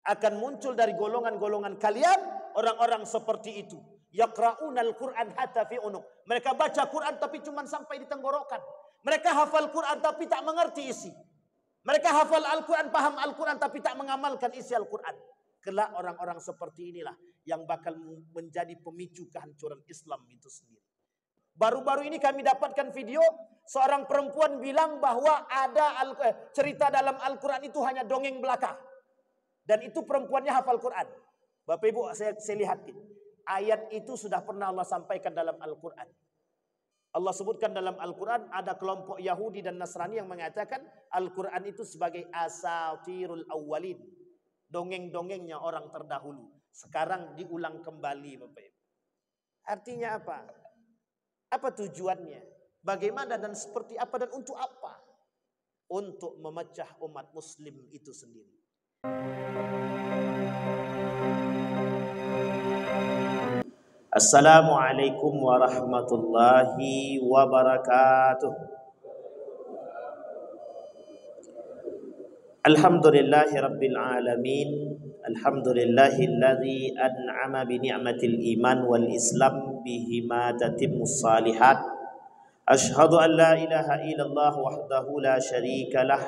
Akan muncul dari golongan-golongan kalian orang-orang seperti itu. Yaqra'unal Qur'an hatta fi unuq. Mereka baca Quran tapi cuma sampai di tenggorokan. Mereka hafal Quran tapi tak mengerti isi. Mereka hafal Al-Quran, paham Al-Quran tapi tak mengamalkan isi Al-Quran. Kelak orang-orang seperti inilah yang bakal menjadi pemicu kehancuran Islam itu sendiri. Baru-baru ini kami dapatkan video seorang perempuan bilang bahwa ada cerita dalam Al-Quran itu hanya dongeng belaka. Dan itu perempuannya hafal Quran. Bapak Ibu saya lihat ini. Ayat itu sudah pernah Allah sampaikan dalam Al-Quran. Allah sebutkan dalam Al-Quran ada kelompok Yahudi dan Nasrani yang mengatakan Al-Quran itu sebagai asatirul awwalin. Dongeng-dongengnya orang terdahulu. Sekarang diulang kembali Bapak Ibu. Artinya apa? Apa tujuannya? Bagaimana dan seperti apa dan untuk apa? Untuk memecah umat muslim itu sendiri. Assalamualaikum warahmatullahi wabarakatuh. Alhamdulillahi rabbil alamin. Alhamdulillahilladzi an'ama bi ni'matil iman wal islam bihima tatimmus salihat. Ashhadu an la ilaha illallah wahdahu la syarika lah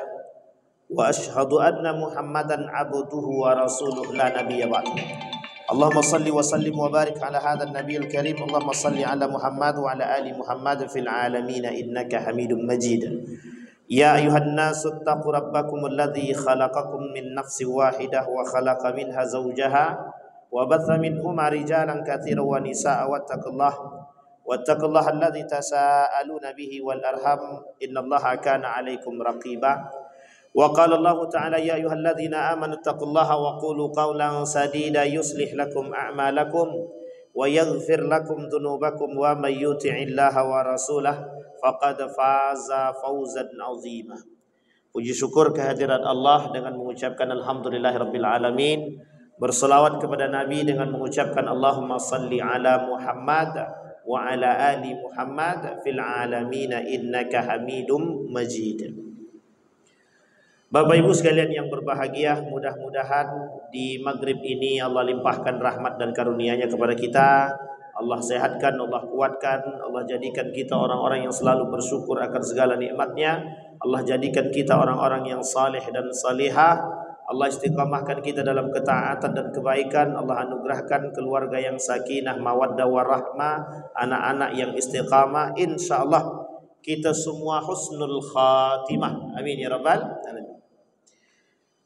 wa ashhadu anna Muhammadan abduhu wa rasuluhu la nabiyya ba'du. Allahumma salli wa sallim wa barik ala hadzal nabiyil karim. Allahumma salli ala Muhammad wa ala ali Muhammad fil alamin innaka Hamidum Majid. Ya ayuhan nasu ittaqu rabbakum alladzi khalaqakum min nafsin wahidah wa khalaqa minha zawjaha wa batha minhuma rijalan katsiran wa nisaa'a wattaqullaha alladzi tasaaluna bihi wal arham innallaha kana 'alaikum raqiba. Wa qala Allah ta'ala ya ayyuhalladzina amanu taqullaha wa qulu qawlan sadida yuslih lakum a'malakum wa yaghfir lakum dhunubakum wa may yuti'illaha wa rasulahu faqad faza fawzan 'azima. Puji syukur kehadirat Allah dengan mengucapkan alhamdulillahirabbil alamin. Berselawat kepada Nabi dengan mengucapkan Allahumma salli ala Muhammad wa ala ali Muhammad fil alamin innaka Hamidum Majid. Bapak Ibu sekalian yang berbahagia, mudah-mudahan di maghrib ini Allah limpahkan rahmat dan karunia-Nya kepada kita. Allah sehatkan, Allah kuatkan, Allah jadikan kita orang-orang yang selalu bersyukur akan segala nikmat-Nya. Allah jadikan kita orang-orang yang saleh dan salihah. Allah istiqamahkan kita dalam ketaatan dan kebaikan. Allah anugerahkan keluarga yang sakinah, mawaddah warahmah, anak-anak yang istiqamah. Insyaallah kita semua husnul khatimah. Amin ya rabbal alamin.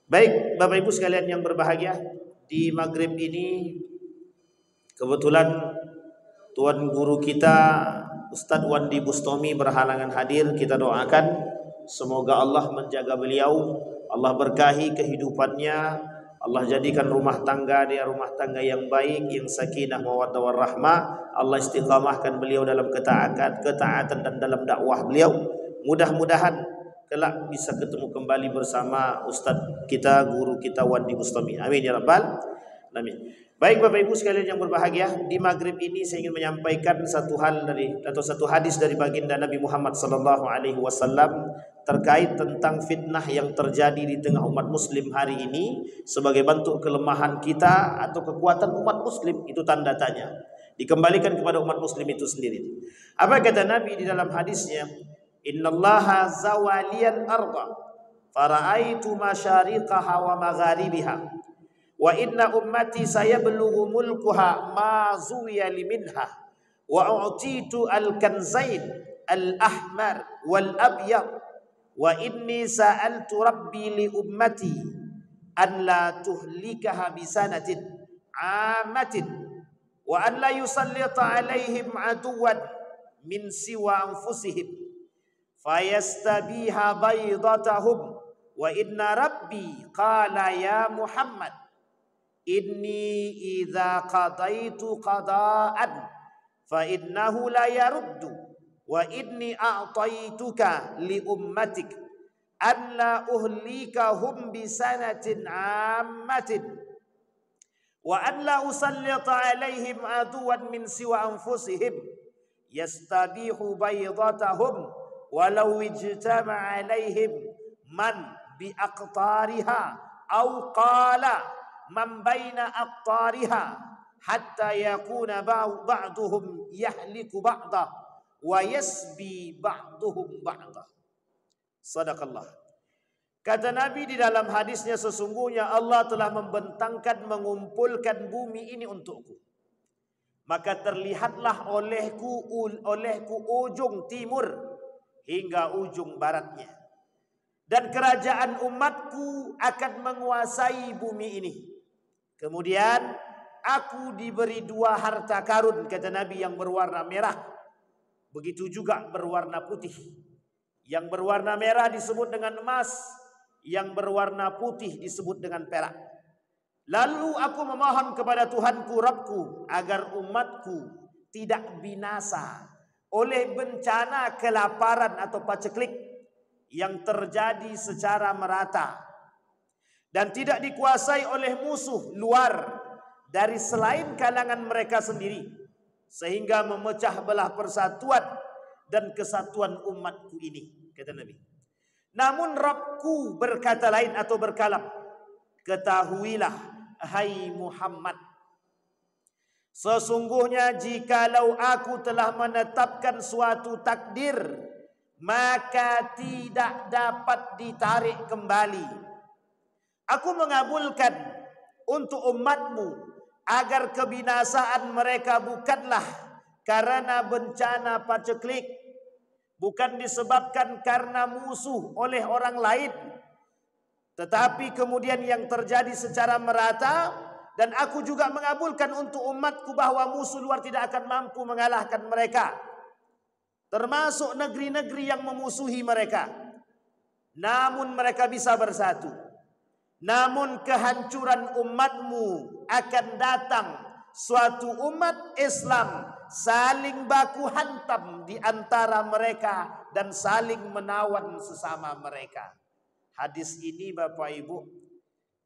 Baik, Bapak Ibu sekalian yang berbahagia, di maghrib ini kebetulan Tuan Guru kita Ustadz Wandi Bustomi berhalangan hadir. Kita doakan semoga Allah menjaga beliau, Allah berkahi kehidupannya, Allah jadikan rumah tangga dia rumah tangga yang baik, yang sakinah mawaddah warahmah. Allah istiqamahkan beliau dalam ketaatan dan dalam dakwah beliau. Mudah-mudahan kelak bisa ketemu kembali bersama Ustadz kita, guru kita Wandi Bustomi. Amin ya rabbal alamin. Baik Bapak Ibu sekalian yang berbahagia, di maghrib ini saya ingin menyampaikan satu hadis dari baginda Nabi Muhammad SAW terkait tentang fitnah yang terjadi di tengah umat muslim hari ini sebagai bentuk kelemahan kita atau kekuatan umat muslim. Itu tanda tanya, dikembalikan kepada umat muslim itu sendiri. Apa kata Nabi di dalam hadisnya? Innallaha zawaliyal arda fara'aitu masyariqaha wa magharibiha wa inna ummati sayablughu mulkuha ma zuwiya liminha wa u'titu al-kanzain al-ahmar wal abyad wa inni sa'altu rabbi li ummati an la tuhlikaha bisanatin amatin wa an la yusallita alaihim aduwan min siwa anfusihim fayastabiha baydatahum wa inna rabbi qala ya Muhammad inni idza qadaitu qada'an fa innahu la yaruddu wa inni a'taituka li ummatik an la uhlikahum bi sanatin ammatin wa an la usallita alaihim aduwan min siwa anfusihim yastabihu baydatahum walau ijtama alaihim man bi aqtariha aw qala man baina aqtariha hatta yakuna ba'duhum yahliku ba'dah wa yasbi ba'duhum ba'dah. Sadaqallah. Kata Nabi di dalam hadisnya, sesungguhnya Allah telah membentangkan, mengumpulkan bumi ini untukku. Maka terlihatlah olehku ujung timur hingga ujung baratnya. Dan kerajaan umatku akan menguasai bumi ini. Kemudian aku diberi 2 harta karun, kata Nabi, yang berwarna merah. Begitu juga berwarna putih. Yang berwarna merah disebut dengan emas, yang berwarna putih disebut dengan perak. Lalu aku memohon kepada Tuhanku Rabbku agar umatku tidak binasa oleh bencana kelaparan atau paceklik yang terjadi secara merata dan tidak dikuasai oleh musuh luar dari selain kalangan mereka sendiri, sehingga memecah belah persatuan dan kesatuan umatku ini, kata Nabi. Namun Rabbku berkata lain atau berkalam, ketahuilah hai Muhammad, sesungguhnya jikalau aku telah menetapkan suatu takdir, maka tidak dapat ditarik kembali. Aku mengabulkan untuk umatmu agar kebinasaan mereka bukanlah karena bencana paceklik, bukan disebabkan karena musuh oleh orang lain, tetapi kemudian yang terjadi secara merata. Dan aku juga mengabulkan untuk umatku bahwa musuh luar tidak akan mampu mengalahkan mereka, termasuk negeri-negeri yang memusuhi mereka. Namun mereka bisa bersatu. Namun kehancuran umatmu akan datang suatu umat Islam saling baku hantam di antara mereka dan saling menawan sesama mereka. Hadis ini Bapak Ibu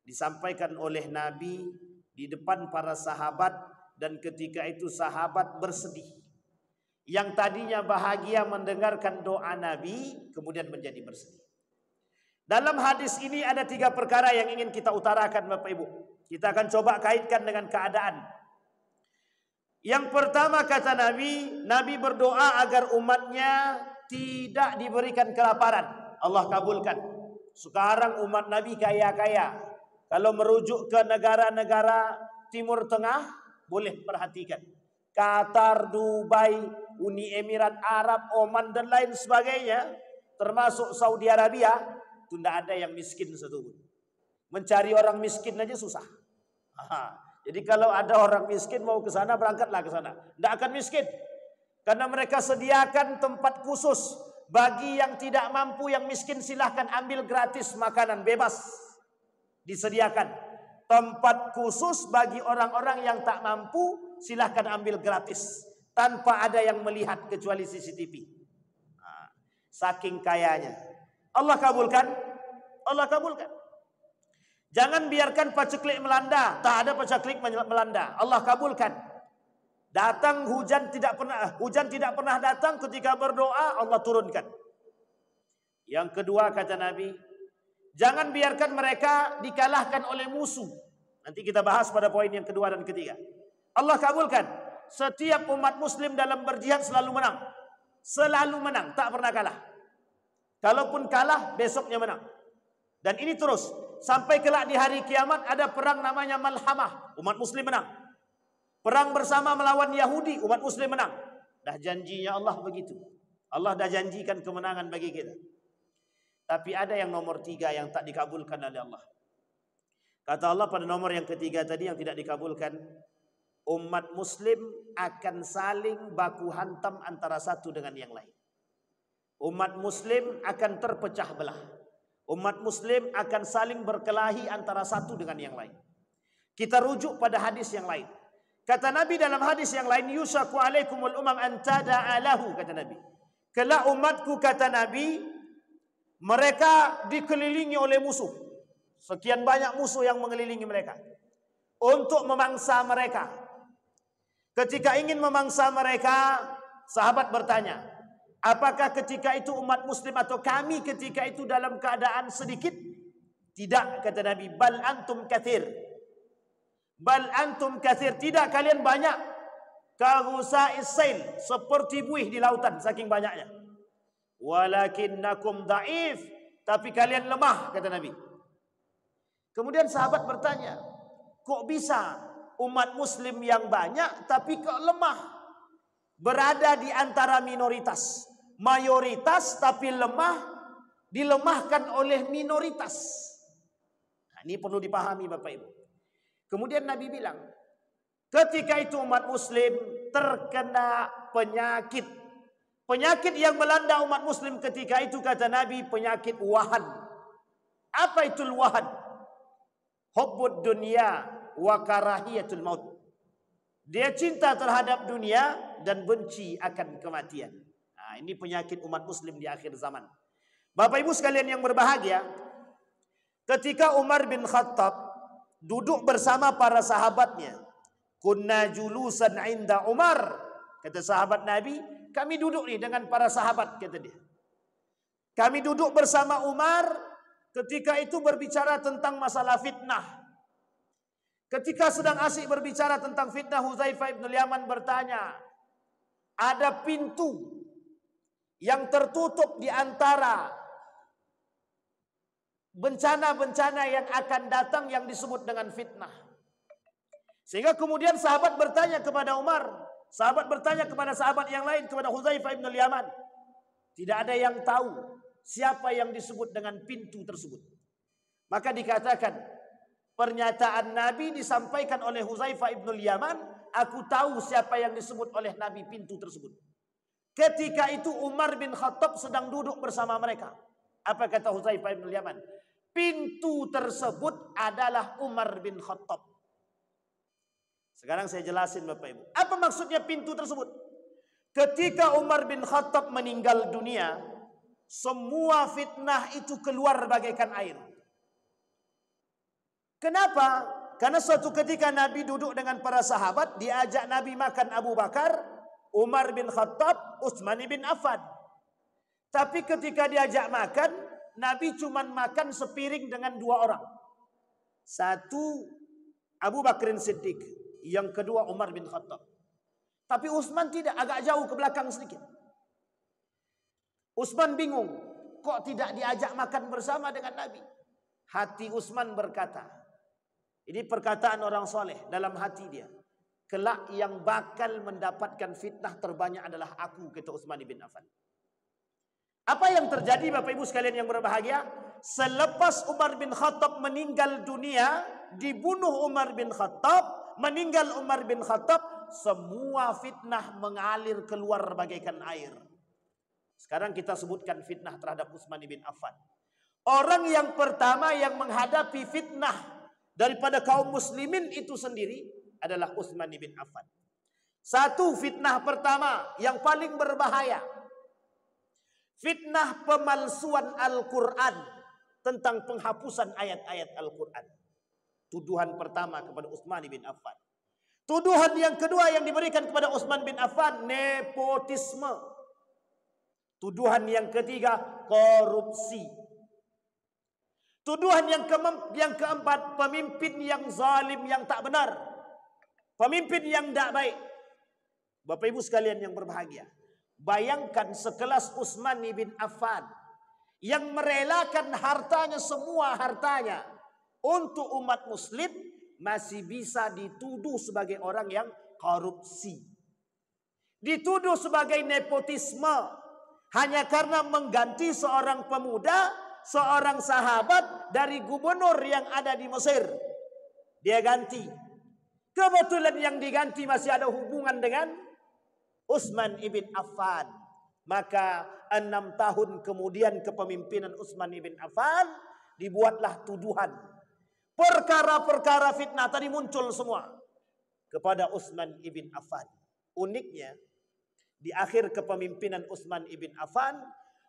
disampaikan oleh Nabi di depan para sahabat, dan ketika itu sahabat bersedih. Yang tadinya bahagia mendengarkan doa Nabi kemudian menjadi bersedih. Dalam hadis ini ada 3 perkara yang ingin kita utarakan Bapak Ibu. Kita akan coba kaitkan dengan keadaan. Yang pertama kata Nabi, Nabi berdoa agar umatnya tidak diberikan kelaparan. Allah kabulkan. Sekarang umat Nabi kaya-kaya. Kalau merujuk ke negara-negara Timur Tengah, boleh perhatikan. Qatar, Dubai, Uni Emirat Arab, Oman dan lain sebagainya, termasuk Saudi Arabia, itu tidak ada yang miskin satupun. Mencari orang miskin aja susah. Jadi kalau ada orang miskin mau ke sana, berangkatlah ke sana. Tidak akan miskin. Karena mereka sediakan tempat khusus bagi yang tidak mampu, yang miskin silahkan ambil gratis makanan bebas. Disediakan tempat khusus bagi orang-orang yang tak mampu, silahkan ambil gratis tanpa ada yang melihat kecuali CCTV. Saking kayanya. Allah kabulkan. Allah kabulkan. Jangan biarkan paceklik melanda. Tak ada paceklik melanda. Allah kabulkan. Datang hujan tidak pernah datang, ketika berdoa Allah turunkan. Yang kedua kata Nabi, jangan biarkan mereka dikalahkan oleh musuh. Nanti kita bahas pada poin yang kedua dan ketiga. Allah kabulkan. Setiap umat muslim dalam berjihad selalu menang. Selalu menang, tak pernah kalah. Kalaupun kalah, besoknya menang. Dan ini terus. Sampai kelak di hari kiamat ada perang namanya Malhamah. Umat muslim menang. Perang bersama melawan Yahudi, umat muslim menang. Dah janjinya Allah begitu. Allah dah janjikan kemenangan bagi kita. Tapi ada yang nomor 3 yang tak dikabulkan oleh Allah. Kata Allah pada nomor yang ketiga tadi yang tidak dikabulkan, umat muslim akan saling baku hantam antara satu dengan yang lain. Umat muslim akan terpecah belah. Umat muslim akan saling berkelahi antara satu dengan yang lain. Kita rujuk pada hadis yang lain. Kata Nabi dalam hadis yang lain, yushaku alaikumul umam an tada'alahu, kata Nabi. Kelak umatku, kata Nabi, mereka dikelilingi oleh musuh. Sekian banyak musuh yang mengelilingi mereka untuk memangsa mereka. Ketika ingin memangsa mereka, sahabat bertanya, apakah ketika itu umat muslim atau kami ketika itu dalam keadaan sedikit? Tidak, kata Nabi, bal antum katsir. Bal antum katsir, tidak kalian banyak. Kaghusa'is sail, seperti buih di lautan saking banyaknya. Walakinnakum dhaif, tapi kalian lemah, kata Nabi. Kemudian sahabat bertanya, kok bisa umat muslim yang banyak tapi kok lemah? Berada di antara minoritas, mayoritas tapi lemah, dilemahkan oleh minoritas. Nah, ini perlu dipahami Bapak Ibu. Kemudian Nabi bilang, ketika itu umat muslim terkena penyakit. Penyakit yang melanda umat muslim ketika itu, kata Nabi, penyakit wahan. Apa itu wahan? Hubbud dunya wa karahiyatul maut. Dia cinta terhadap dunia dan benci akan kematian. Nah, ini penyakit umat muslim di akhir zaman. Bapak Ibu sekalian yang berbahagia, ketika Umar bin Khattab duduk bersama para sahabatnya, kunna julusan inda Umar, kata sahabat Nabi, kami duduk nih dengan para sahabat, kata dia. Kami duduk bersama Umar ketika itu berbicara tentang masalah fitnah. Ketika sedang asik berbicara tentang fitnah, Hudzaifah bin Yaman bertanya, ada pintu yang tertutup di antara bencana-bencana yang akan datang yang disebut dengan fitnah. Sehingga kemudian sahabat bertanya kepada Umar, sahabat bertanya kepada sahabat yang lain, kepada Hudzaifah bin Yaman. Tidak ada yang tahu siapa yang disebut dengan pintu tersebut. Maka dikatakan, pernyataan Nabi disampaikan oleh Hudzaifah bin Yaman, aku tahu siapa yang disebut oleh Nabi pintu tersebut. Ketika itu Umar bin Khattab sedang duduk bersama mereka. Apa kata Hudzaifah bin Yaman? Pintu tersebut adalah Umar bin Khattab. Sekarang saya jelasin Bapak Ibu. Apa maksudnya pintu tersebut? Ketika Umar bin Khattab meninggal dunia, semua fitnah itu keluar bagaikan air. Kenapa? Karena suatu ketika Nabi duduk dengan para sahabat, diajak Nabi makan Abu Bakar, Umar bin Khattab, Utsman bin Affan. Tapi ketika diajak makan, Nabi cuma makan sepiring dengan dua orang. Satu Abu Bakrin Siddiq, yang kedua Umar bin Khattab. Tapi Utsman tidak, agak jauh ke belakang sedikit. Utsman bingung, kok tidak diajak makan bersama dengan Nabi? Hati Utsman berkata, ini perkataan orang soleh dalam hati dia, kelak yang bakal mendapatkan fitnah terbanyak adalah aku, kata Utsman bin Affan. Apa yang terjadi Bapak Ibu sekalian yang berbahagia? Selepas Umar bin Khattab meninggal dunia, dibunuh Umar bin Khattab, meninggal Umar bin Khattab, semua fitnah mengalir keluar bagaikan air. Sekarang kita sebutkan fitnah terhadap Utsman bin Affan. Orang yang pertama yang menghadapi fitnah daripada kaum muslimin itu sendiri adalah Utsman bin Affan. Satu fitnah pertama yang paling berbahaya, fitnah pemalsuan Al-Quran, tentang penghapusan ayat-ayat Al-Quran. Tuduhan pertama kepada Utsman bin Affan. Tuduhan yang kedua yang diberikan kepada Utsman bin Affan, nepotisme. Tuduhan yang ketiga, korupsi. Tuduhan yang keempat, pemimpin yang zalim, yang tak benar. Pemimpin yang tak baik. Bapak Ibu sekalian yang berbahagia, bayangkan sekelas Utsman bin Affan yang merelakan hartanya, semua hartanya untuk umat muslim, masih bisa dituduh sebagai orang yang korupsi. Dituduh sebagai nepotisme hanya karena mengganti seorang pemuda, seorang sahabat dari gubernur yang ada di Mesir. Dia ganti. Kebetulan yang diganti masih ada hubungan dengan Utsman ibn Affan. Maka 6 tahun kemudian kepemimpinan Utsman ibn Affan, dibuatlah tuduhan. Perkara-perkara fitnah tadi muncul semua kepada Utsman ibn Affan. Uniknya, di akhir kepemimpinan Utsman ibn Affan,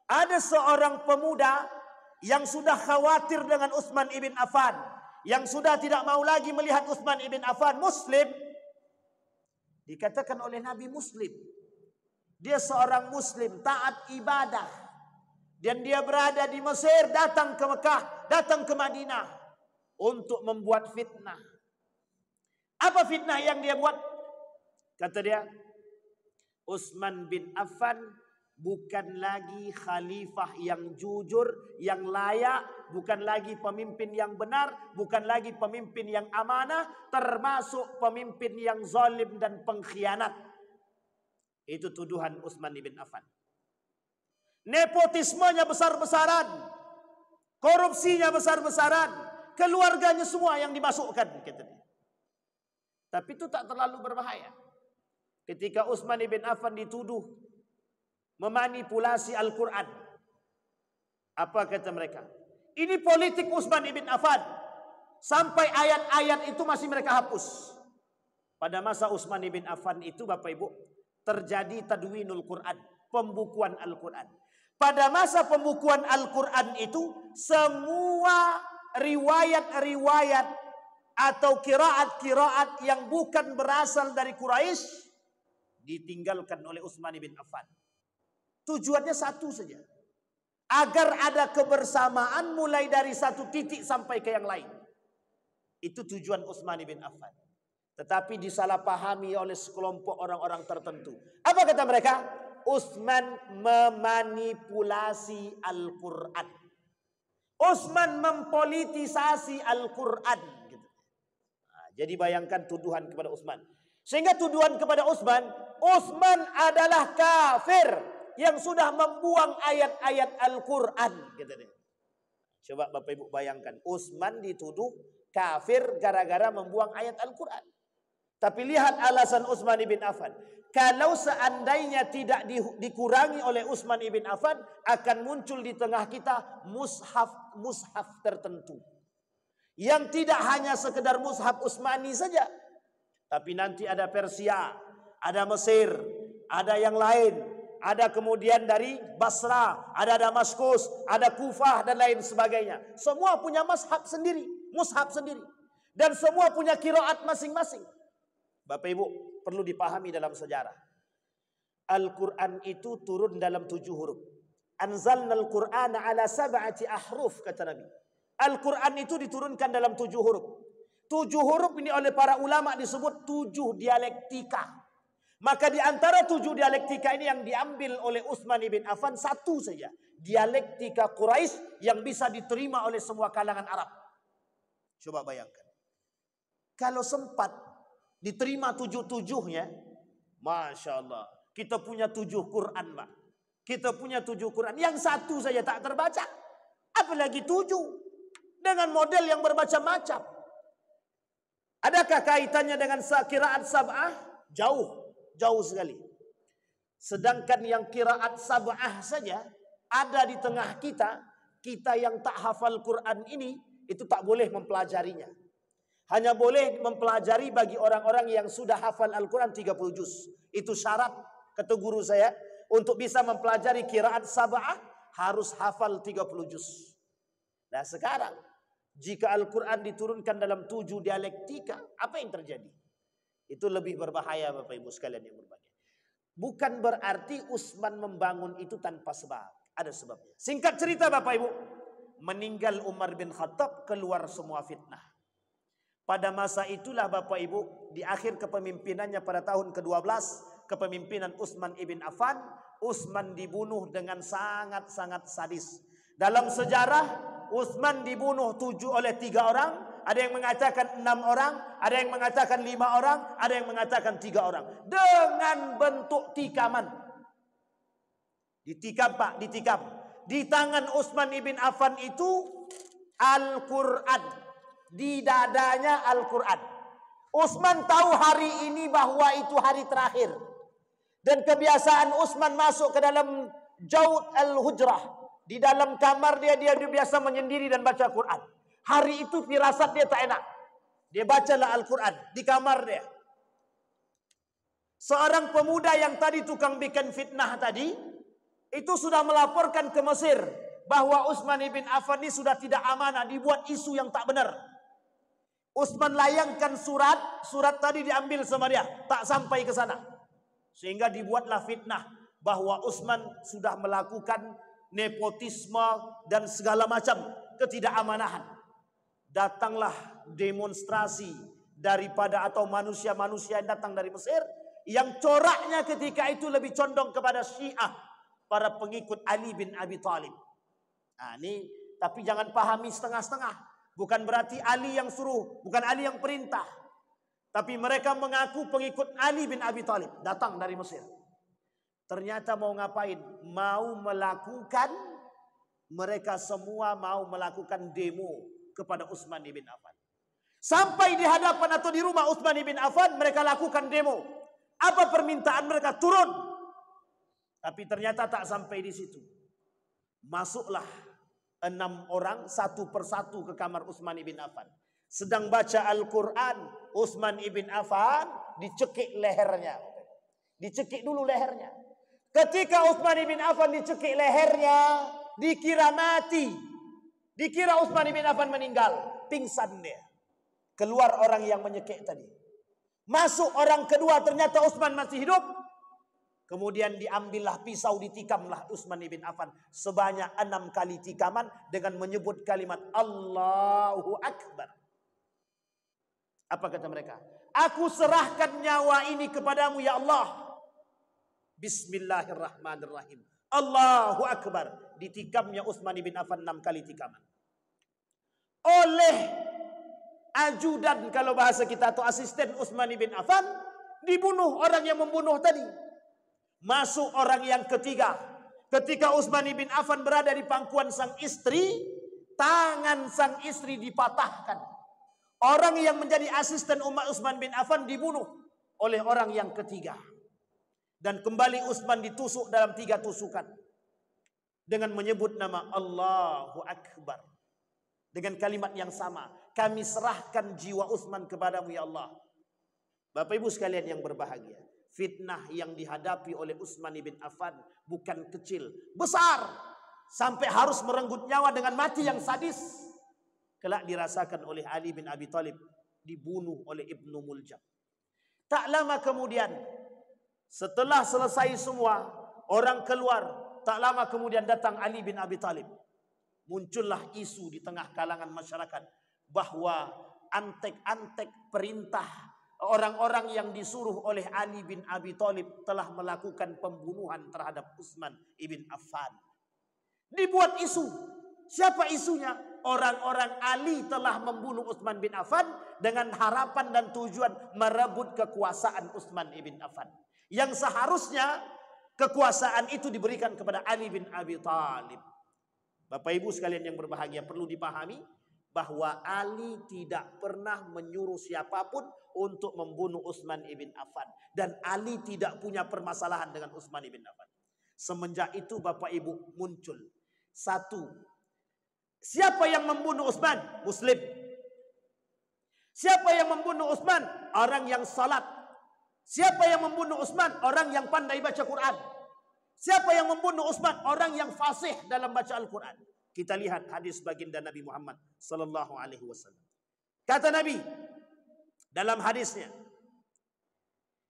ada seorang pemuda yang sudah khawatir dengan Utsman ibn Affan, yang sudah tidak mau lagi melihat Utsman ibn Affan muslim. Dikatakan oleh Nabi muslim. Dia seorang muslim, taat ibadah. Dan dia berada di Mesir, datang ke Mekah, datang ke Madinah untuk membuat fitnah. Apa fitnah yang dia buat? Kata dia, Utsman bin Affan bukan lagi khalifah yang jujur, yang layak, bukan lagi pemimpin yang benar, bukan lagi pemimpin yang amanah, termasuk pemimpin yang zalim dan pengkhianat. Itu tuduhan Utsman bin Affan. Nepotismenya besar-besaran, korupsinya besar-besaran, keluarganya semua yang dimasukkan, kata dia. Tapi itu tak terlalu berbahaya. Ketika Utsman bin Affan dituduh memanipulasi Al-Quran, apa kata mereka? Ini politik Utsman bin Affan. Sampai ayat-ayat itu masih mereka hapus. Pada masa Utsman bin Affan itu, Bapak Ibu, terjadi tadwinul Quran, pembukuan Al-Quran. Pada masa pembukuan Al-Quran itu, semua riwayat-riwayat atau kiraat-kiraat yang bukan berasal dari Quraisy ditinggalkan oleh Utsman bin Affan. Tujuannya satu saja, agar ada kebersamaan mulai dari satu titik sampai ke yang lain. Itu tujuan Utsman bin Affan. Tetapi disalahpahami oleh sekelompok orang-orang tertentu. Apa kata mereka? Utsman memanipulasi Al-Quran. Utsman mempolitisasi Al-Quran. Gitu. Nah, jadi bayangkan tuduhan kepada Utsman. Sehingga tuduhan kepada Utsman, Utsman adalah kafir yang sudah membuang ayat-ayat Al-Quran. Gitu deh. Coba Bapak Ibu bayangkan, Utsman dituduh kafir gara-gara membuang ayat Al-Quran. Tapi lihat alasan Utsman bin Affan. Kalau seandainya tidak dikurangi oleh Utsman bin Affan, akan muncul di tengah kita mushaf tertentu. Yang tidak hanya sekedar mushaf Utsmani saja. Tapi nanti ada Persia, ada Mesir, ada yang lain. Ada kemudian dari Basra, ada Damaskus, ada Kufah dan lain sebagainya. Semua punya mushaf sendiri. Dan semua punya qiraat masing-masing. Bapak Ibu, perlu dipahami dalam sejarah. Al-Quran itu turun dalam 7 huruf. Anzalna al-Qur'ana ala 7 ahruf, kata Nabi. Al-Quran itu diturunkan dalam 7 huruf. 7 huruf ini oleh para ulama disebut 7 dialektika. Maka di antara 7 dialektika ini yang diambil oleh Utsman bin Affan satu saja. Dialektika Quraisy yang bisa diterima oleh semua kalangan Arab. Coba bayangkan. Kalau sempat diterima 7-7-nya, Masya Allah. Kita punya 7 Quran, Pak. Kita punya 7 Quran. Yang satu saja tak terbaca. Apalagi 7. Dengan model yang bermacam-macam. Adakah kaitannya dengan qiraat sab'ah? Jauh sekali. Sedangkan yang qiraat sab'ah saja ada di tengah kita. Kita yang tak hafal Quran ini, itu tak boleh mempelajarinya. Hanya boleh mempelajari bagi orang-orang yang sudah hafal Al-Quran 30 juz. Itu syarat, kata guru saya, untuk bisa mempelajari qiraat sab'ah harus hafal 30 juz. Nah sekarang, jika Al-Quran diturunkan dalam 7 dialektika, apa yang terjadi? Itu lebih berbahaya Bapak Ibu sekalian yang berbahagia. Bukan berarti Utsman membangun itu tanpa sebab. Ada sebabnya. Singkat cerita Bapak Ibu, meninggal Umar bin Khattab, keluar semua fitnah. Pada masa itulah Bapak Ibu, di akhir kepemimpinannya pada tahun ke-12, kepemimpinan Utsman ibn Affan, Utsman dibunuh dengan sangat-sangat sadis. Dalam sejarah, Utsman dibunuh oleh 3 orang, ada yang mengatakan 6 orang, ada yang mengatakan 5 orang, ada yang mengatakan 3 orang. Dengan bentuk tikaman. Ditikam Pak, ditikam. Di tangan Utsman ibn Affan itu Al-Quran. Di dadanya Al-Quran. Utsman tahu hari ini bahwa itu hari terakhir. Dan kebiasaan Utsman masuk ke dalam Jaud al-Hujrah. Di dalam kamar dia biasa menyendiri dan baca Quran. Hari itu firasat dia tak enak. Dia bacalah Al-Quran di kamar dia. Seorang pemuda yang tadi tukang bikin fitnah tadi, itu sudah melaporkan ke Mesir bahwa Utsman bin Affan ini sudah tidak amanah, dibuat isu yang tak benar. Utsman layangkan surat tadi diambil sama dia, tak sampai ke sana. Sehingga dibuatlah fitnah bahwa Utsman sudah melakukan nepotisme dan segala macam ketidakamaнаhan. Datanglah demonstrasi daripada atau manusia-manusia yang datang dari Mesir yang coraknya ketika itu lebih condong kepada Syiah, para pengikut Ali bin Abi Thalib. Nah, ini tapi jangan pahami setengah-setengah. Bukan berarti Ali yang suruh, bukan Ali yang perintah. Tapi mereka mengaku pengikut Ali bin Abi Thalib, datang dari Mesir. Ternyata mau ngapain? Mau melakukan, mereka semua mau melakukan demo kepada Utsman bin Affan. Sampai di hadapan atau di rumah Utsman bin Affan, mereka lakukan demo. Apa permintaan mereka? Turun. Tapi ternyata tak sampai di situ. Masuklah 6 orang satu persatu ke kamar Utsman bin Affan. Sedang baca Al-Quran, Utsman bin Affan dicekik lehernya. Dicekik dulu lehernya. Ketika Utsman bin Affan dicekik lehernya, dikira mati. Dikira Utsman bin Affan meninggal. Pingsan dia. Keluar orang yang menyekik tadi. Masuk orang kedua, ternyata Utsman masih hidup. Kemudian diambillah pisau, ditikamlah Utsman bin Affan sebanyak 6 kali tikaman dengan menyebut kalimat Allahu Akbar. Apa kata mereka? Aku serahkan nyawa ini kepadamu ya Allah. Bismillahirrahmanirrahim. Allahu Akbar. Ditikamnya Utsman bin Affan 6 kali tikaman. Oleh ajudan kalau bahasa kita atau asisten Utsman bin Affan, dibunuh orang yang membunuh tadi. Masuk orang yang ketiga. Ketika Utsman bin Affan berada di pangkuan sang istri, tangan sang istri dipatahkan. Orang yang menjadi asisten Utsman bin Affan dibunuh oleh orang yang ketiga. Dan kembali Utsman ditusuk dalam 3 tusukan. Dengan menyebut nama Allahu Akbar. Dengan kalimat yang sama. Kami serahkan jiwa Utsman kepadamu ya Allah. Bapak Ibu sekalian yang berbahagia. Fitnah yang dihadapi oleh Utsman bin Affan bukan kecil. Besar. Sampai harus merenggut nyawa dengan mati yang sadis. Kelak dirasakan oleh Ali bin Abi Thalib. Dibunuh oleh Ibnu Muljam. Tak lama kemudian. Setelah selesai semua. Orang keluar. Tak lama kemudian datang Ali bin Abi Thalib. Muncullah isu di tengah kalangan masyarakat. Bahwa antek-antek perintah orang-orang yang disuruh oleh Ali bin Abi Thalib telah melakukan pembunuhan terhadap Utsman bin Affan. Dibuat isu. Siapa isunya? Orang-orang Ali telah membunuh Utsman bin Affan dengan harapan dan tujuan merebut kekuasaan Utsman bin Affan. Yang seharusnya kekuasaan itu diberikan kepada Ali bin Abi Thalib. Bapak Ibu sekalian yang berbahagia, perlu dipahami bahwa Ali tidak pernah menyuruh siapapun untuk membunuh Utsman bin Affan. Dan Ali tidak punya permasalahan dengan Utsman bin Affan. Semenjak itu Bapak Ibu muncul. 1. Siapa yang membunuh Utsman? Muslim. Siapa yang membunuh Utsman? Orang yang salat. Siapa yang membunuh Utsman? Orang yang pandai baca Quran. Siapa yang membunuh Utsman? Orang yang fasih dalam baca Al-Quran. Kita lihat hadis baginda Nabi Muhammad sallallahu alaihi wasallam. Kata Nabi dalam hadisnya,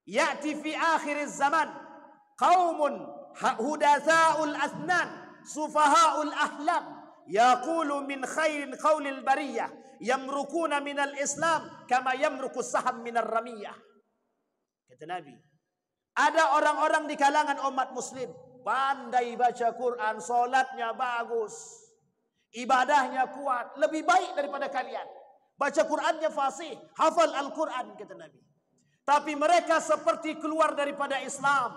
"Ya'ti fi akhir zaman qaumun hudatsa'ul asnan, sufaha'ul ahlam, yaqulu min khairin qaulil bariyah, yamrukuna minal Islam kama yamruku saham minar ramiyah." Kata Nabi, ada orang-orang di kalangan umat muslim pandai baca Quran, solatnya bagus, ibadahnya kuat, lebih baik daripada kalian. Baca Qurannya fasih, hafal Al-Quran, kata Nabi. Tapi mereka seperti keluar daripada Islam.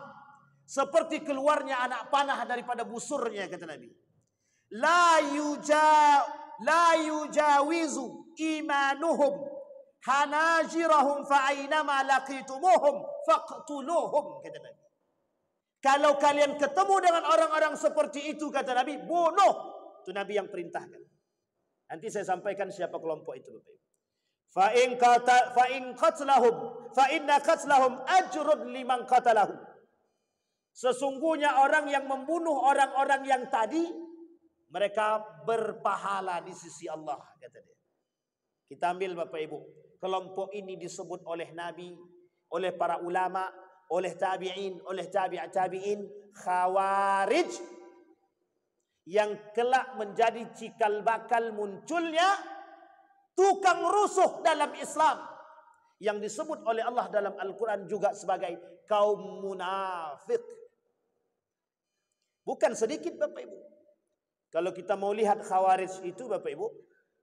Seperti keluarnya anak panah daripada busurnya, kata Nabi. La yujawizu imanuhum hanajirahum fa'ainama laqitumuhum faqtuluhum, kata Nabi. Kalau kalian ketemu dengan orang-orang seperti itu, kata Nabi, bunuh. Itu Nabi yang perintahkan. Nanti saya sampaikan siapa kelompok itu, Bapak Ibu. Fa inna qatlahum ajrun liman qatalahum. Sesungguhnya orang yang membunuh orang-orang yang tadi, mereka berpahala di sisi Allah, kata dia. Kita ambil Bapak Ibu. Kelompok ini disebut oleh Nabi, oleh para ulama, oleh tabi'in, oleh tabi'in, khawarij. Yang kelak menjadi cikal bakal munculnya tukang rusuh dalam Islam. Yang disebut oleh Allah dalam Al-Quran juga sebagai kaum munafik. Bukan sedikit Bapak Ibu. Kalau kita mau lihat Khawarij itu Bapak Ibu,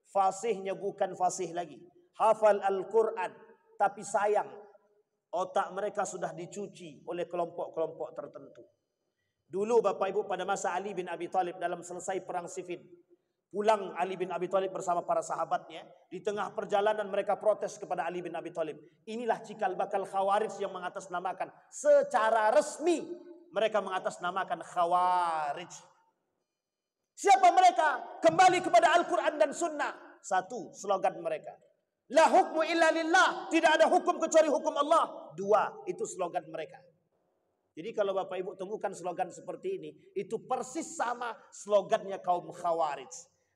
fasihnya bukan fasih lagi. Hafal Al-Quran, tapi sayang otak mereka sudah dicuci oleh kelompok-kelompok tertentu. Dulu Bapak Ibu pada masa Ali bin Abi Thalib dalam selesai perang Siffin, pulang Ali bin Abi Thalib bersama para sahabatnya. Di tengah perjalanan mereka protes kepada Ali bin Abi Thalib. Inilah cikal bakal Khawarij yang mengatasnamakan secara resmi. Mereka mengatasnamakan Khawarij. Siapa mereka? Kembali kepada Al-Quran dan Sunnah. Satu slogan mereka. La hukmu illa lillah. Tidak ada hukum kecuali hukum Allah. Dua, itu slogan mereka. Jadi kalau Bapak Ibu temukan slogan seperti ini, itu persis sama slogannya kaum Khawarij.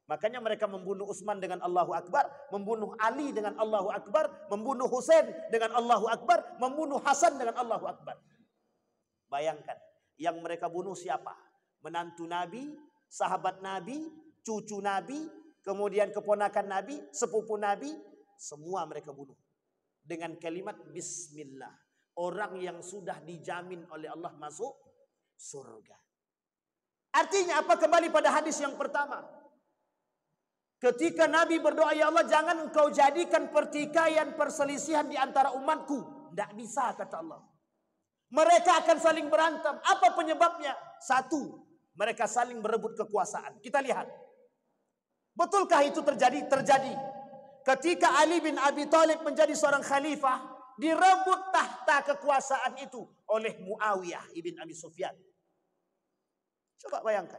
Makanya mereka membunuh Utsman dengan Allahu Akbar, membunuh Ali dengan Allahu Akbar, membunuh Husain dengan Allahu Akbar, membunuh Hasan dengan Allahu Akbar. Bayangkan, yang mereka bunuh siapa? Menantu Nabi, sahabat Nabi, cucu Nabi, kemudian keponakan Nabi, sepupu Nabi, semua mereka bunuh. Dengan kalimat Bismillah. Orang yang sudah dijamin oleh Allah masuk surga. Artinya apa? Kembali pada hadis yang pertama. Ketika Nabi berdoa, ya Allah jangan engkau jadikan pertikaian perselisihan di antara umatku. Tidak bisa kata Allah. Mereka akan saling berantem. Apa penyebabnya? Satu, mereka saling berebut kekuasaan. Kita lihat. Betulkah itu terjadi? Terjadi. Ketika Ali bin Abi Thalib menjadi seorang khalifah, direbut tahta kekuasaan itu oleh Muawiyah ibn Abi Sufyan. Coba bayangkan.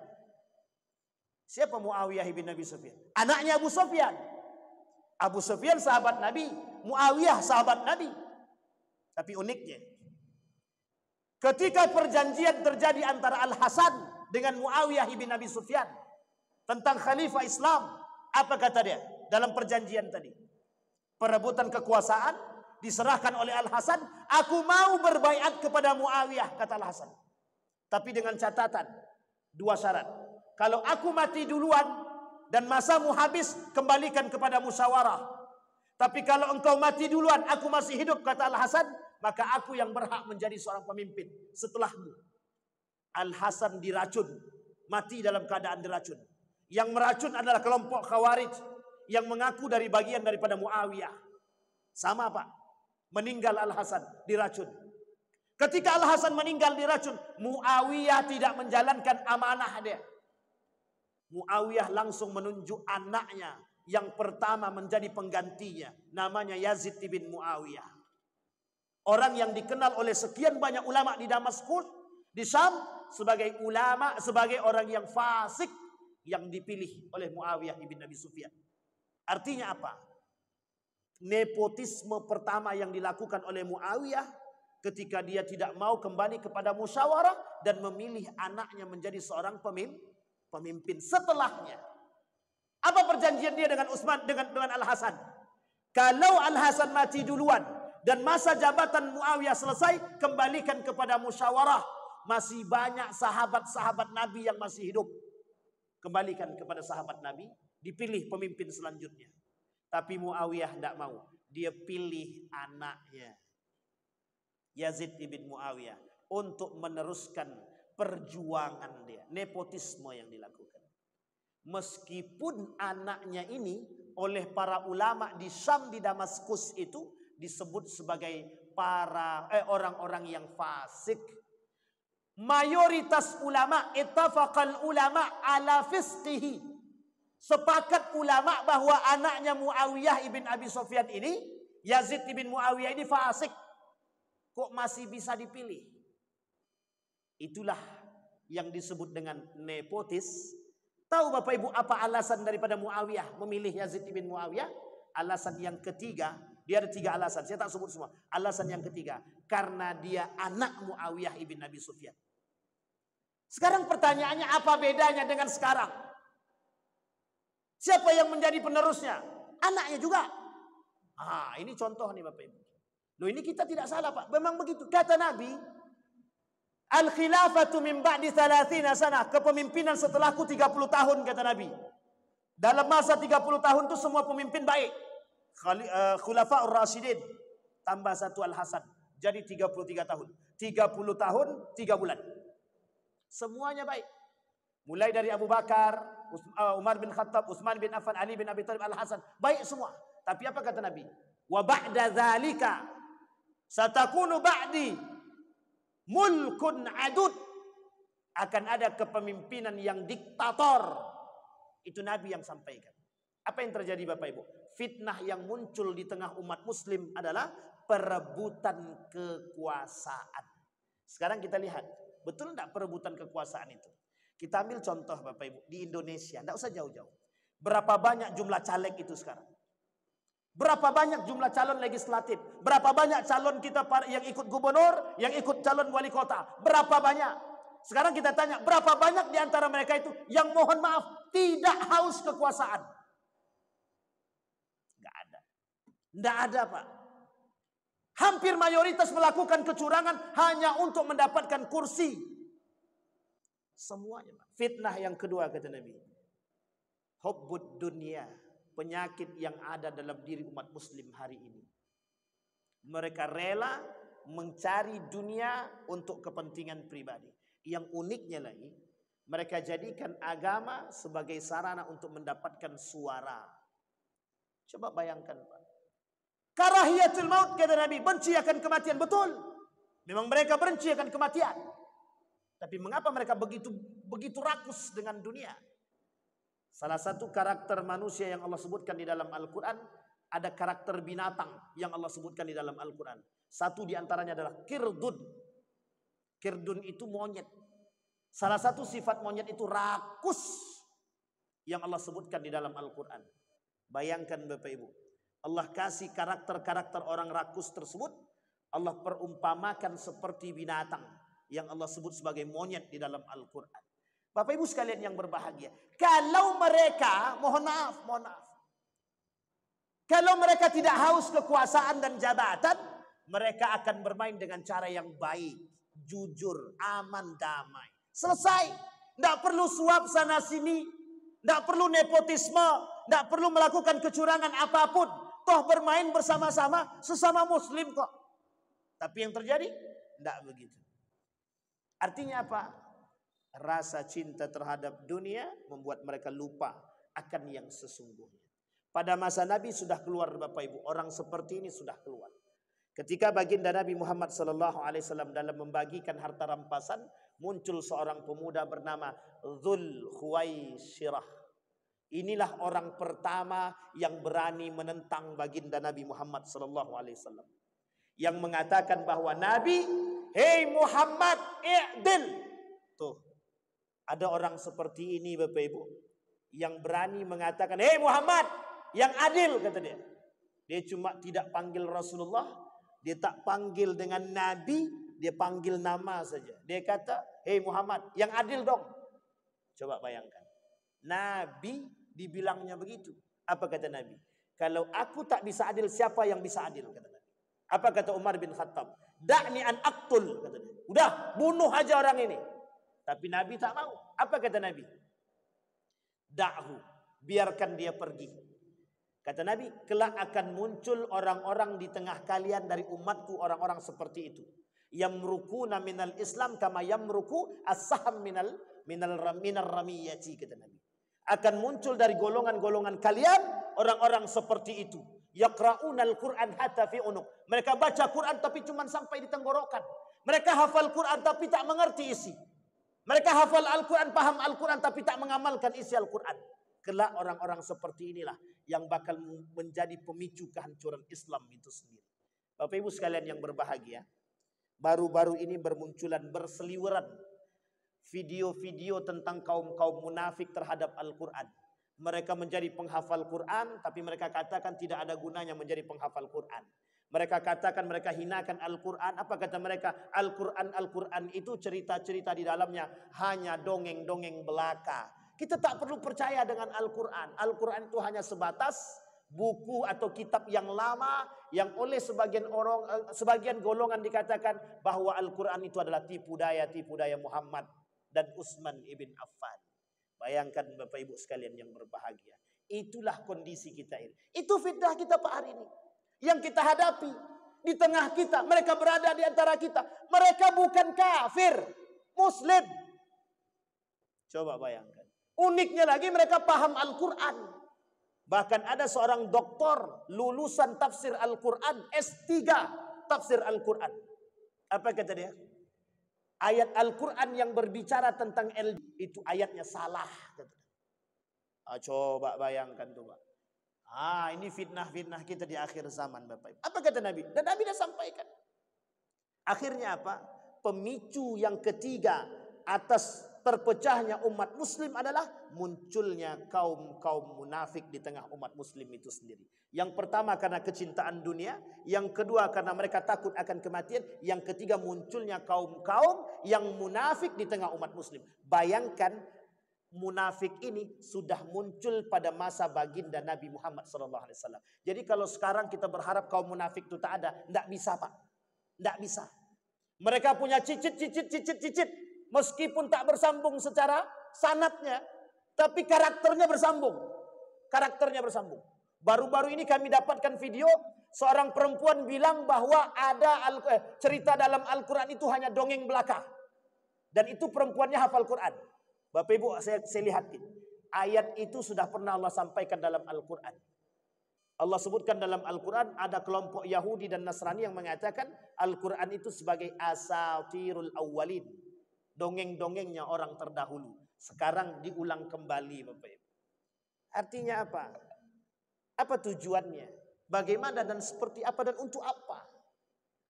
Siapa Muawiyah ibn Abi Sufyan? Anaknya Abu Sufyan. Abu Sufyan sahabat Nabi, Muawiyah sahabat Nabi. Tapi uniknya, ketika perjanjian terjadi antara Al-Hasan dengan Muawiyah ibn Abi Sufyan tentang khalifah Islam, apa kata dia dalam perjanjian tadi? Perebutan kekuasaan diserahkan oleh Al-Hasan, aku mau berbaiat kepada Muawiyah, kata Al-Hasan. Tapi dengan catatan, dua syarat. Kalau aku mati duluan dan masamu habis, kembalikan kepada musyawarah. Tapi kalau engkau mati duluan, aku masih hidup, kata Al-Hasan, maka aku yang berhak menjadi seorang pemimpin setelahmu. Al-Hasan diracun, mati dalam keadaan diracun. Yang meracun adalah kelompok Khawarij yang mengaku dari bagian daripada Muawiyah. Sama Pak. Meninggal Al-Hasan diracun. Ketika Al-Hasan meninggal diracun, Muawiyah tidak menjalankan amanah dia. Muawiyah langsung menunjuk anaknya yang pertama menjadi penggantinya. Namanya Yazid bin Muawiyah. Orang yang dikenal oleh sekian banyak ulama di Damaskus, di Syam, sebagai ulama, sebagai orang yang fasik yang dipilih oleh Muawiyah ibn Abi Sufyan. Artinya apa? Nepotisme pertama yang dilakukan oleh Muawiyah ketika dia tidak mau kembali kepada musyawarah dan memilih anaknya menjadi seorang pemimpin setelahnya. Apa perjanjian dia dengan Utsman, dengan Al-Hasan? Kalau Al-Hasan mati duluan dan masa jabatan Muawiyah selesai, kembalikan kepada musyawarah. Masih banyak sahabat-sahabat Nabi yang masih hidup. Kembalikan kepada sahabat Nabi, dipilih pemimpin selanjutnya. Tapi Muawiyah tidak mau. Dia pilih anaknya, Yazid ibn Muawiyah, untuk meneruskan perjuangan dia. Nepotisme yang dilakukan. Meskipun anaknya ini oleh para ulama di Syam, di Damaskus itu disebut sebagai orang-orang yang fasik. Mayoritas ulama, ittafaqal ulama ala fisqihi. Sepakat ulama bahwa anaknya Muawiyah ibn Abi Sufyan ini, Yazid ibn Muawiyah ini fasik. Kok masih bisa dipilih? Itulah yang disebut dengan nepotis. Tahu Bapak Ibu apa alasan daripada Muawiyah memilih Yazid ibn Muawiyah? Alasan yang ketiga, dia ada 3 alasan. Saya tak sebut semua. Alasan yang ketiga, karena dia anak Muawiyah ibn Abi Sufyan. Sekarang pertanyaannya, apa bedanya dengan sekarang? Siapa yang menjadi penerusnya? Anaknya juga. Ini contoh nih Bapak Ibu. Loh, ini kita tidak salah Pak. Memang begitu. Kata Nabi, al-khilafatu min ba'di 30 sana. Kepemimpinan setelahku 30 tahun, kata Nabi. Dalam masa 30 tahun itu semua pemimpin baik. Khulafa'ur Rasyidin. tambah 1 Al-Hasan. Jadi 33 tahun. 30 tahun, 3 bulan. Semuanya baik. Mulai dari Abu Bakar, Umar bin Khattab, Utsman bin Affan, Ali bin Abi Thalib, Al-Hasan. Baik semua. Tapi apa kata Nabi? Wa ba'da dzalika satakunu ba'di mulkun adud. Akan ada kepemimpinan yang diktator. Itu Nabi yang sampaikan. Apa yang terjadi Bapak Ibu? Fitnah yang muncul di tengah umat muslim adalah perebutan kekuasaan. Sekarang kita lihat, betul enggak perebutan kekuasaan itu? Kita ambil contoh Bapak Ibu, di Indonesia, enggak usah jauh-jauh. Berapa banyak jumlah caleg itu sekarang? Berapa banyak jumlah calon legislatif? Berapa banyak calon kita yang ikut gubernur, yang ikut calon wali kota? Berapa banyak? Sekarang kita tanya, berapa banyak di antara mereka itu yang mohon maaf tidak haus kekuasaan? Enggak ada. Enggak ada, Pak. Hampir mayoritas melakukan kecurangan hanya untuk mendapatkan kursi. Semuanya. Fitnah yang kedua kata Nabi. Hubbud dunia. Penyakit yang ada dalam diri umat muslim hari ini. Mereka rela mencari dunia untuk kepentingan pribadi. Yang uniknya lagi, mereka jadikan agama sebagai sarana untuk mendapatkan suara. Coba bayangkan Pak. Karahiyatul maut kata Nabi, benci akan kematian. Betul. Memang mereka benci akan kematian. Tapi mengapa mereka begitu rakus dengan dunia? Salah satu karakter manusia yang Allah sebutkan di dalam Al-Quran, ada karakter binatang yang Allah sebutkan di dalam Al-Quran. Satu di antaranya adalah kirdun. Kirdun itu monyet. Salah satu sifat monyet itu rakus yang Allah sebutkan di dalam Al-Quran. Bayangkan Bapak Ibu, Allah kasih karakter-karakter orang rakus tersebut, Allah perumpamakan seperti binatang yang Allah sebut sebagai monyet di dalam Al-Quran. Bapak Ibu sekalian yang berbahagia, kalau mereka, mohon maaf, kalau mereka tidak haus kekuasaan dan jabatan, mereka akan bermain dengan cara yang baik, jujur, aman, damai. Selesai. Tidak perlu suap sana sini, tidak perlu nepotisme, tidak perlu melakukan kecurangan apapun. Toh bermain bersama-sama sesama muslim kok. Tapi yang terjadi tidak begitu. Artinya apa? Rasa cinta terhadap dunia membuat mereka lupa akan yang sesungguhnya. Pada masa Nabi sudah keluar Bapak Ibu, orang seperti ini sudah keluar. Ketika baginda Nabi Muhammad SAW dalam membagikan harta rampasan, muncul seorang pemuda bernama Dzul Khuwaisirah. Inilah orang pertama yang berani menentang baginda Nabi Muhammad SAW, yang mengatakan bahwa Nabi, hei Muhammad, i'dil. Tuh, ada orang seperti ini Bapak Ibu, yang berani mengatakan, hei Muhammad, yang adil, kata dia. Dia cuma tidak panggil Rasulullah, dia tak panggil dengan Nabi, dia panggil nama saja. Dia kata, hei Muhammad, yang adil dong. Coba bayangkan. Nabi dibilangnya begitu. Apa kata Nabi? Kalau aku tak bisa adil, siapa yang bisa adil? Kata Nabi. Apa kata Umar bin Khattab? Da'ni an aqtul, kata dia. Udah, bunuh aja orang ini. Tapi Nabi tak mau. Apa kata Nabi? Da'hu, biarkan dia pergi. Kata Nabi, kelak akan muncul orang-orang di tengah kalian dari umatku, orang-orang seperti itu. Yamrukuna minal Islam kama yamruku as-saham minal ramiyati, kata Nabi. Akan muncul dari golongan-golongan kalian orang-orang seperti itu. Yaqra'unal Qur'an hatta fi unuq. Mereka baca Quran tapi cuma sampai di tenggorokan. Mereka hafal Quran tapi tak mengerti isi. Mereka hafal Al-Quran, paham Al-Quran, tapi tak mengamalkan isi Al-Quran. Kelak orang-orang seperti inilah yang bakal menjadi pemicu kehancuran Islam itu sendiri. Bapak Ibu sekalian yang berbahagia, baru-baru ini bermunculan, berseliweran video-video tentang kaum-kaum munafik terhadap Al-Quran. Mereka menjadi penghafal Quran, tapi mereka katakan tidak ada gunanya menjadi penghafal Quran. Mereka katakan mereka hinakan Al-Quran. Apa kata mereka? Al-Quran itu cerita-cerita di dalamnya hanya dongeng-dongeng belaka. Kita tak perlu percaya dengan Al-Quran. Al-Quran itu hanya sebatas buku atau kitab yang lama yang oleh sebagian golongan dikatakan bahwa Al-Quran itu adalah tipu daya Muhammad dan Utsman ibn Affan. Bayangkan Bapak Ibu sekalian yang berbahagia. Itulah kondisi kita ini. Itu fitnah kita Pak hari ini. Yang kita hadapi. di tengah kita, mereka berada di antara kita. Mereka bukan kafir, Muslim. Coba bayangkan. Uniknya lagi mereka paham Al-Quran. Bahkan ada seorang doktor lulusan tafsir Al-Quran, S3 tafsir Al-Quran. Apa kata dia? Ayat Al-Quran yang berbicara tentang itu ayatnya salah. Coba bayangkan tuh, Pak. Ini fitnah-fitnah kita di akhir zaman, Bapak Ibu. Apa kata Nabi? Dan Nabi dah sampaikan. Akhirnya apa? Pemicu yang ketiga atas terpecahnya umat muslim adalah munculnya kaum-kaum munafik di tengah umat muslim itu sendiri. Yang pertama karena kecintaan dunia, yang kedua karena mereka takut akan kematian, yang ketiga munculnya kaum-kaum yang munafik di tengah umat muslim. Bayangkan, munafik ini sudah muncul pada masa baginda Nabi Muhammad SAW. Jadi kalau sekarang kita berharap kaum munafik itu tak ada, tidak bisa, Pak. Tidak bisa. Mereka punya cicit. Meskipun tak bersambung secara sanatnya, tapi karakternya bersambung. Karakternya bersambung. Baru-baru ini kami dapatkan video seorang perempuan bilang bahwa ada cerita dalam Al-Quran itu hanya dongeng belaka. Dan itu perempuannya hafal Quran. Bapak Ibu, saya lihat ini. Ayat itu sudah pernah Allah sampaikan dalam Al-Quran. Allah sebutkan dalam Al-Quran ada kelompok Yahudi dan Nasrani yang mengatakan Al-Quran itu sebagai asatirul awwalin. Dongeng-dongengnya orang terdahulu. Sekarang diulang kembali, Bapak Ibu. Artinya apa? Apa tujuannya? Bagaimana dan seperti apa dan untuk apa?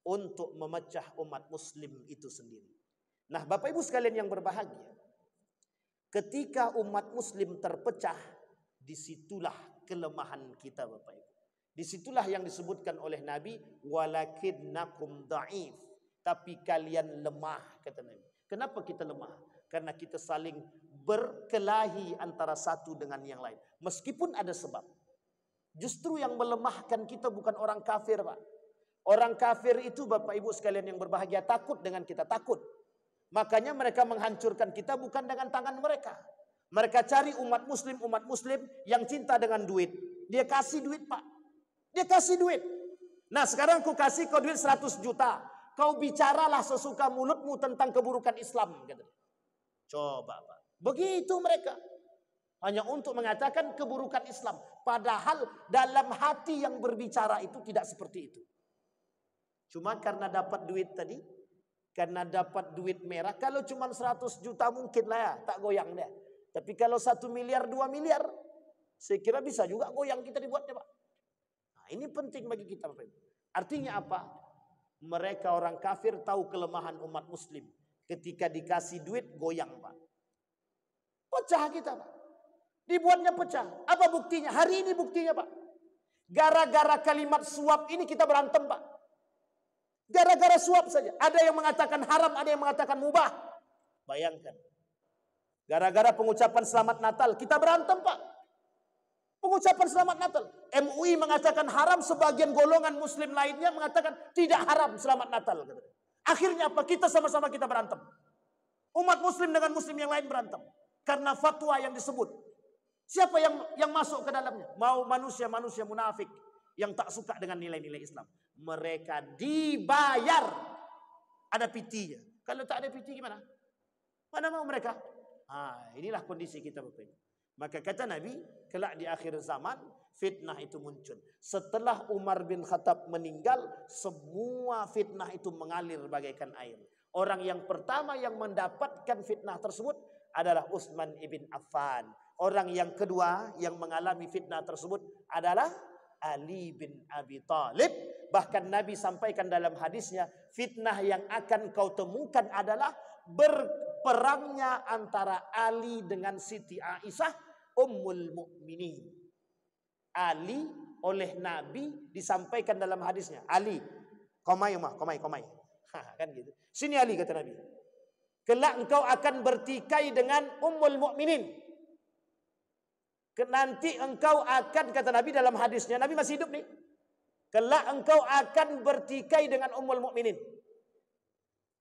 Untuk memecah umat muslim itu sendiri. Nah, Bapak Ibu sekalian yang berbahagia. Ketika umat muslim terpecah, disitulah kelemahan kita, Bapak Ibu. Disitulah yang disebutkan oleh Nabi, walakinnakum da'if. Tapi kalian lemah, kata Nabi. Kenapa kita lemah? Karena kita saling berkelahi antara satu dengan yang lain. Meskipun ada sebab. Justru yang melemahkan kita bukan orang kafir, Pak. Orang kafir itu, Bapak Ibu sekalian yang berbahagia, takut dengan kita, takut. Makanya mereka menghancurkan kita bukan dengan tangan mereka. Mereka cari umat muslim yang cinta dengan duit. Dia kasih duit, Pak. Dia kasih duit. Nah, sekarang aku kasih kau duit 100 juta. Kau bicaralah sesuka mulutmu tentang keburukan Islam. Coba, Pak. Begitu mereka. Hanya untuk mengatakan keburukan Islam. Padahal dalam hati yang berbicara itu tidak seperti itu. Cuma karena dapat duit tadi. Karena dapat duit merah. Kalau cuma 100 juta mungkin lah ya. Tak goyang dia. Tapi kalau 1 miliar, 2 miliar. Saya kira bisa juga goyang kita dibuatnya, Pak. Nah, ini penting bagi kita, Bapak Ibu. Artinya apa? Mereka orang kafir tahu kelemahan umat muslim. Ketika dikasih duit goyang, Pak. Pecah kita, Pak. Dibuatnya pecah. Apa buktinya? Hari ini buktinya, Pak. Gara-gara kalimat suap ini kita berantem, Pak. Gara-gara suap saja. Ada yang mengatakan haram, ada yang mengatakan mubah. Bayangkan. Gara-gara pengucapan selamat Natal, kita berantem, Pak. Pengucapan selamat Natal. MUI mengatakan haram, sebagian golongan muslim lainnya mengatakan tidak haram selamat Natal. Akhirnya apa? Kita sama-sama kita berantem. Umat muslim dengan muslim yang lain berantem. Karena fatwa yang disebut. Siapa yang masuk ke dalamnya? Mau manusia-manusia munafik yang tak suka dengan nilai-nilai Islam. Mereka dibayar. Ada PT-nya. Kalau tak ada PT gimana? Mana mau mereka? Inilah kondisi kita, Bapak Ibu. Maka kata Nabi, kelak di akhir zaman fitnah itu muncul. Setelah Umar bin Khattab meninggal, semua fitnah itu mengalir bagaikan air. Orang yang pertama yang mendapatkan fitnah tersebut adalah Utsman ibn Affan. Orang yang kedua yang mengalami fitnah tersebut adalah Ali bin Abi Thalib. Bahkan Nabi sampaikan dalam hadisnya, fitnah yang akan kau temukan adalah berperangnya antara Ali dengan Siti Aisyah Ummul Mukminin. Ali oleh Nabi disampaikan dalam hadisnya, Ali, komai. Kan gitu. Sini Ali, kata Nabi. Kelak engkau akan bertikai dengan Ummul Mukminin. Nanti engkau akan, kata Nabi dalam hadisnya, Nabi masih hidup nih. Kelak engkau akan bertikai dengan Ummul Mukminin.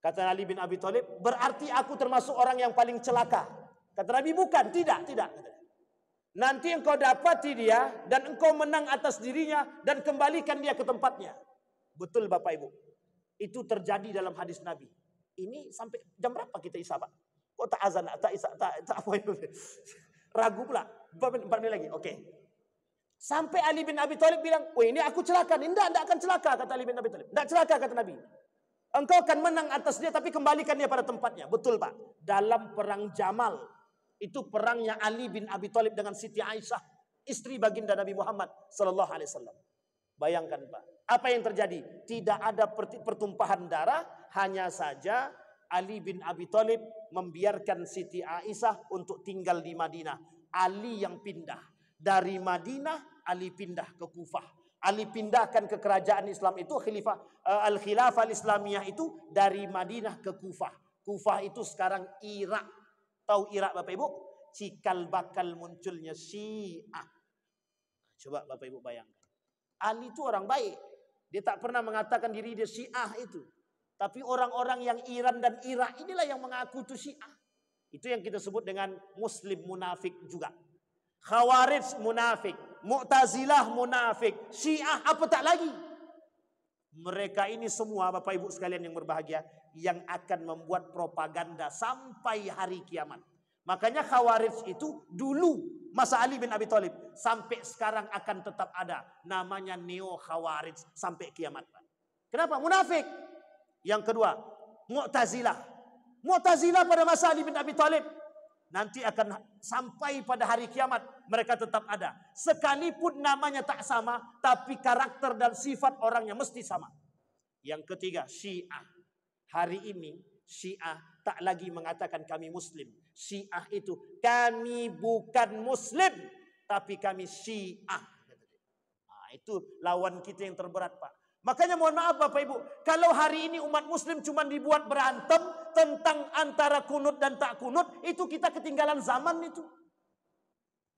Kata Ali bin Abi Thalib, berarti aku termasuk orang yang paling celaka. Kata Nabi, bukan, tidak. Nanti engkau dapati dia dan engkau menang atas dirinya dan kembalikan dia ke tempatnya. Betul Bapak Ibu. Itu terjadi dalam hadis Nabi. Ini sampai jam berapa kita isya Pak? Kok tak azan, tak isya, tak apa itu? Ragu pula. 4 menit lagi. Oke. Sampai Ali bin Abi Thalib bilang, "Wah, ini aku celaka." Tidak akan celaka, kata Ali bin Abi Thalib. Tidak celaka, kata Nabi. Engkau akan menang atas dia, tapi kembalikan dia pada tempatnya. Betul Pak. Dalam perang Jamal, itu perangnya Ali bin Abi Thalib dengan Siti Aisyah, istri baginda Nabi Muhammad sallallahu alaihi wasallam. Bayangkan Pak, apa yang terjadi? Tidak ada pertumpahan darah, hanya saja Ali bin Abi Thalib membiarkan Siti Aisyah untuk tinggal di Madinah. Ali yang pindah. Dari Madinah, Ali pindah ke Kufah. Ali pindahkan ke kerajaan Islam itu, Al-Khilafah Al-Islamiyah itu dari Madinah ke Kufah. Kufah itu sekarang Irak. Tahu Irak Bapak Ibu? Cikal bakal munculnya Syiah. Coba Bapak Ibu bayangkan. Ali itu orang baik. Dia tak pernah mengatakan diri dia Syiah itu. Tapi orang-orang yang Iran dan Irak inilah yang mengaku itu Syiah. Itu yang kita sebut dengan Muslim munafik juga. Khawarij munafik, Mu'tazilah munafik, Syiah apa tak lagi. Mereka ini semua Bapak Ibu sekalian yang berbahagia, yang akan membuat propaganda sampai hari kiamat. Makanya Khawarij itu dulu masa Ali bin Abi Thalib sampai sekarang akan tetap ada. Namanya Neo Khawarij sampai kiamat. Kenapa? Munafik. Yang kedua, Mu'tazilah. Mu'tazilah pada masa Ali bin Abi Thalib nanti akan sampai pada hari kiamat mereka tetap ada. Sekalipun namanya tak sama, tapi karakter dan sifat orangnya mesti sama. Yang ketiga, Syiah. Hari ini Syiah tak lagi mengatakan kami Muslim. Syiah itu kami bukan Muslim, tapi kami Syiah. Nah, itu lawan kita yang terberat Pak. Makanya mohon maaf Bapak Ibu, kalau hari ini umat Muslim cuma dibuat berantem tentang antara kunut dan tak kunut, itu kita ketinggalan zaman itu.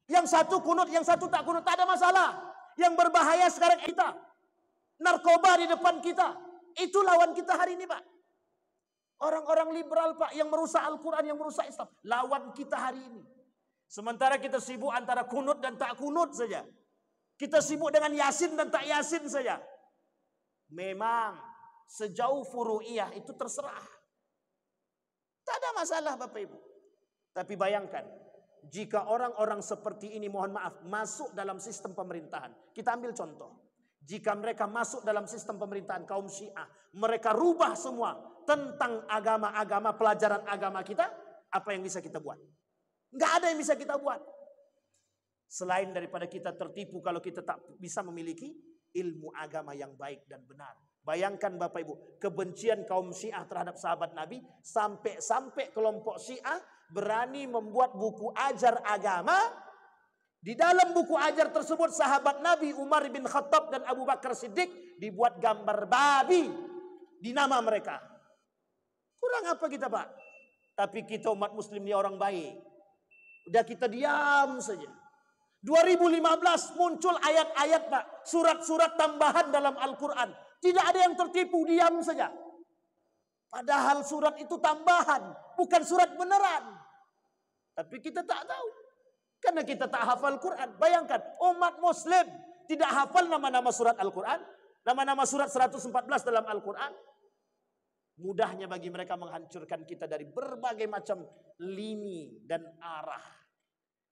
Yang satu kunut, yang satu tak kunut, tak ada masalah. Yang berbahaya sekarang kita. Narkoba di depan kita. Itu lawan kita hari ini Pak. Orang-orang liberal Pak yang merusak Al-Quran, yang merusak Islam. Lawan kita hari ini. Sementara kita sibuk antara kunut dan tak kunut saja. Kita sibuk dengan yasin dan tak yasin saja. Memang sejauh furu'iyah itu terserah. Tak ada masalah Bapak Ibu. Tapi bayangkan, jika orang-orang seperti ini mohon maaf masuk dalam sistem pemerintahan. Kita ambil contoh. Jika mereka masuk dalam sistem pemerintahan kaum Syiah, mereka rubah semua tentang agama-agama, pelajaran agama kita, apa yang bisa kita buat? Nggak ada yang bisa kita buat. Selain daripada kita tertipu kalau kita tak bisa memiliki ilmu agama yang baik dan benar. Bayangkan Bapak Ibu, kebencian kaum Syiah terhadap sahabat Nabi sampai kelompok Syiah berani membuat buku ajar agama. Di dalam buku ajar tersebut sahabat Nabi Umar bin Khattab dan Abu Bakar Siddiq dibuat gambar babi di nama mereka. Kurang apa kita Pak? Tapi kita umat Muslim ini orang baik. Udah kita diam saja. 2015 muncul ayat-ayat Pak, surat-surat tambahan dalam Al-Quran. Tidak ada yang tertipu, diam saja. Padahal surat itu tambahan, bukan surat beneran. Tapi kita tak tahu. Karena kita tak hafal Quran. Bayangkan, umat Muslim tidak hafal nama-nama surat Al-Quran. Nama-nama surat 114 dalam Al-Quran. Mudahnya bagi mereka menghancurkan kita dari berbagai macam lini dan arah.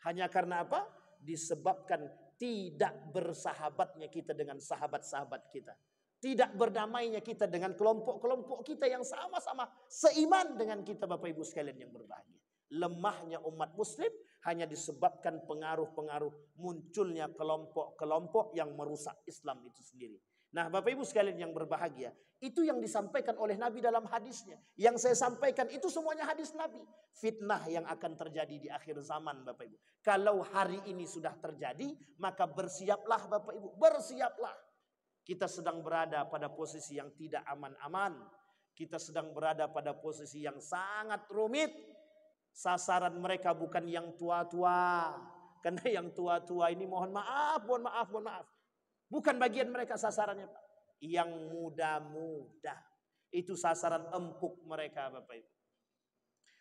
Hanya karena apa? Disebabkan tidak bersahabatnya kita dengan sahabat-sahabat kita. Tidak berdamainya kita dengan kelompok-kelompok kita yang sama-sama seiman dengan kita Bapak Ibu sekalian yang berbahagia. Lemahnya umat Muslim hanya disebabkan pengaruh-pengaruh munculnya kelompok-kelompok yang merusak Islam itu sendiri. Nah Bapak Ibu sekalian yang berbahagia, itu yang disampaikan oleh Nabi dalam hadisnya. Yang saya sampaikan itu semuanya hadis Nabi. Fitnah yang akan terjadi di akhir zaman Bapak Ibu. Kalau hari ini sudah terjadi, maka bersiaplah Bapak Ibu, bersiaplah. Kita sedang berada pada posisi yang tidak aman-aman. Kita sedang berada pada posisi yang sangat rumit. Sasaran mereka bukan yang tua-tua. Karena yang tua-tua ini mohon maaf. Bukan bagian mereka sasarannya Pak. Yang muda-muda. Itu sasaran empuk mereka Bapak Ibu.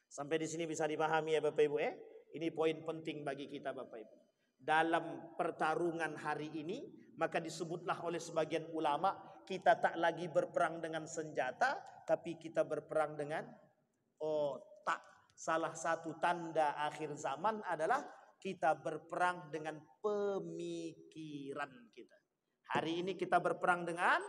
Sampai di sini bisa dipahami ya Bapak Ibu ya. Ini poin penting bagi kita Bapak Ibu. Dalam pertarungan hari ini, maka disebutlah oleh sebagian ulama, kita tak lagi berperang dengan senjata, tapi kita berperang dengan otak. Salah satu tanda akhir zaman adalah kita berperang dengan pemikiran kita. Hari ini kita berperang dengan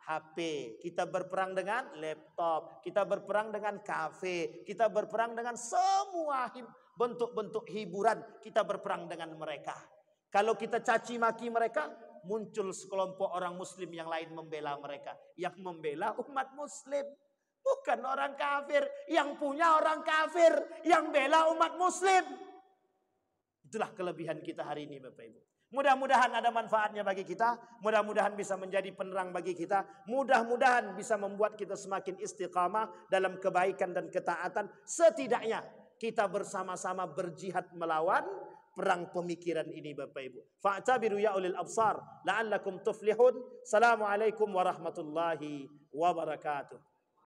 HP, kita berperang dengan laptop, kita berperang dengan kafe, kita berperang dengan semua bentuk-bentuk hiburan, kita berperang dengan mereka. Kalau kita caci maki mereka, muncul sekelompok orang muslim yang lain membela mereka. Yang membela umat muslim, bukan orang kafir. Yang punya orang kafir, yang bela umat muslim. Itulah kelebihan kita hari ini Bapak Ibu. Mudah-mudahan ada manfaatnya bagi kita. Mudah-mudahan bisa menjadi penerang bagi kita. Mudah-mudahan bisa membuat kita semakin istiqamah dalam kebaikan dan ketaatan. Setidaknya kita bersama-sama berjihad melawan perang pemikiran ini Bapak Ibu. Fa'tabiru ya ulil absar la'allakum tuflihun. Assalamualaikum warahmatullahi wabarakatuh.